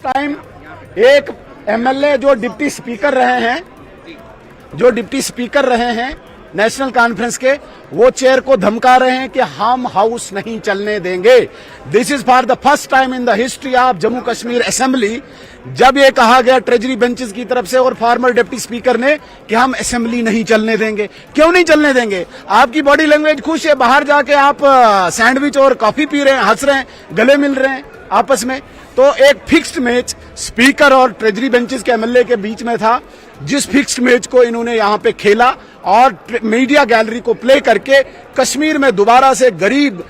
Time एक MLA जो deputy speaker रहे हैं नेशनल कॉन्फ्रेंस के, वो चेयर को धमका रहे हैं कि हम हाउस नहीं चलने देंगे। This is for the first time in the history of Jammu Kashmir assembly जब ये कहा गया ट्रेजरी बेंचेस की तरफ से और फॉर्मर डिप्टी स्पीकर ने कि हम असेंबली नहीं चलने देंगे। क्यों नहीं चलने देंगे? आपकी बॉडी लैंग्वेज खुश है, बाहर जाके आप सैंडविच और कॉफी पी रहे हैं, हंस रहे हैं, गले मिल रहे हैं आपस में। तो एक फिक्स्ड मैच स्पीकर और ट्रेजरी बेंचेस के एमएलए के बीच में था, जिस फिक्स्ड मैच को इन्होंने यहां पे खेला और मीडिया गैलरी को प्ले करके कश्मीर में दोबारा से गरीब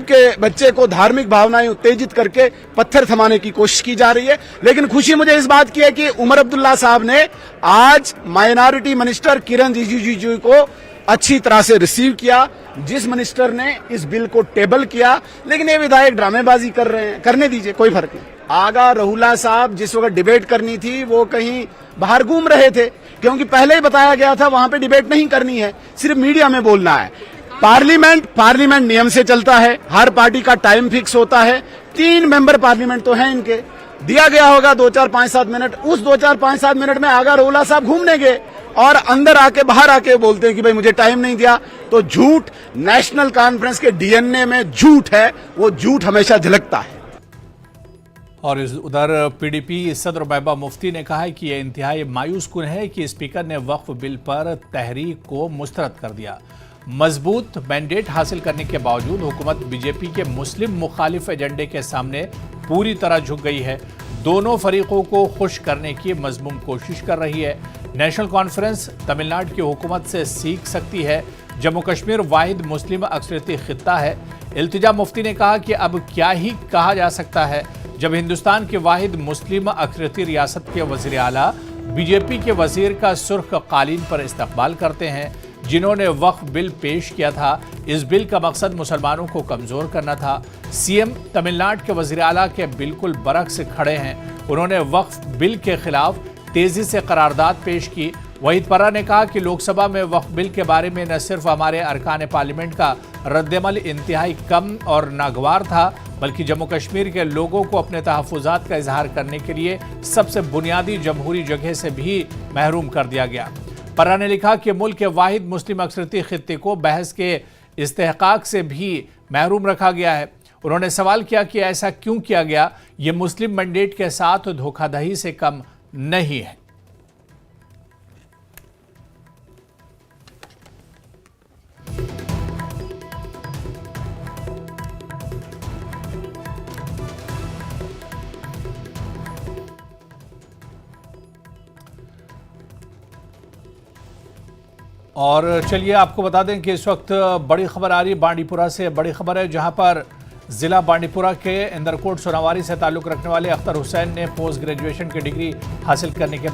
के बच्चे को धार्मिक भावनाएं उत्तेजित करके पत्थर थमाने की कोशिश की जा रही है। लेकिन खुशी मुझे इस बात की है कि उमर अब्दुल्ला साहब ने आज माइनॉरिटी मिनिस्टर किरण रिजिजू को अच्छी तरह से रिसीव किया, जिस मिनिस्टर ने इस बिल को टेबल किया। लेकिन ये विधायक ड्रामेबाजी कर रहे हैं, करने दीजिए, कोई फर्क नहीं। आगा रहुल्ला साहब जिस वक्त डिबेट करनी थी वो कहीं बाहर घूम रहे थे, क्योंकि पहले ही बताया गया था वहां पे डिबेट नहीं करनी है, सिर्फ मीडिया में बोलना है। पार्लियामेंट नियम से चलता है, हर पार्टी का टाइम फिक्स होता है। 3 मेंबर पार्लियामेंट तो हैं इनके, दिया गया होगा 2, 4, 5, 7 मिनट। उस 2, 4, 5, 7 मिनट में आगा रहुल्ला साहब घूमने गए और अंदर आके बाहर आके बोलते हैं कि भाई मुझे टाइम नहीं दिया। तो झूठ नेशनल कॉन्फ्रेंस के डीएनए में झूठ है, वो झूठ हमेशा झलकता है। और उधर पीडीपी सदर महबूबा मुफ्ती ने कहा है कि यह इंतहाई मायूस कुन है कि स्पीकर ने वक्फ बिल पर तहरीक को मुस्तरद कर दिया। मजबूत मैंडेट हासिल करने के बावजूद हुकूमत बीजेपी के मुस्लिम मुखालिफ एजेंडे के सामने पूरी तरह झुक गई है। दोनों फरीकों को खुश करने की मजमूम कोशिश कर रही है। नेशनल कॉन्फ्रेंस तमिलनाडु की हुकूमत से सीख सकती है। जम्मू कश्मीर वाहिद मुस्लिम अक्सरियती खित्ता है। इल्तिजा मुफ्ती ने कहा कि अब क्या ही कहा जा सकता है जब हिंदुस्तान के वाहिद मुस्लिम अक्सरियती रियासत के वज़ीर आला बीजेपी के वजीर का सुर्ख कालीन पर इस्तकबाल करते हैं, जिन्होंने वक्फ बिल पेश किया था। इस बिल का मकसद मुसलमानों को कमज़ोर करना था। सीएम तमिलनाडु के वज़ीर आला के बिल्कुल बरक्स खड़े हैं। उन्होंने वक्फ बिल के खिलाफ तेज़ी से करारदाद पेश की। वहीद पर्रा ने कहा कि लोकसभा में वक्फ बिल के बारे में न सिर्फ हमारे अरकान पार्लियामेंट का रद्दमल इंतहाई कम और नागवार था, बल्कि जम्मू कश्मीर के लोगों को अपने तहफ़्फ़ुज़ात का इजहार करने के लिए सबसे बुनियादी जमहूरी जगह से भी महरूम कर दिया गया। पर्रा ने लिखा कि मुल्क के वाहिद मुस्लिम अक्सरियती खित्ते को बहस के इस्तेहकाक से भी महरूम रखा गया है। उन्होंने सवाल किया कि ऐसा क्यों किया गया? ये मुस्लिम मैंडेट के साथ धोखाधड़ी से कम नहीं है। और चलिए आपको बता दें कि इस वक्त बड़ी खबर आ रही है बांडीपुरा से। बड़ी खबर है जहां पर ज़िला बांडीपुरा के इंदरकोट सोनावारी से ताल्लुक़ रखने वाले अख्तर हुसैन ने पोस्ट ग्रेजुएशन की डिग्री हासिल करने के बाद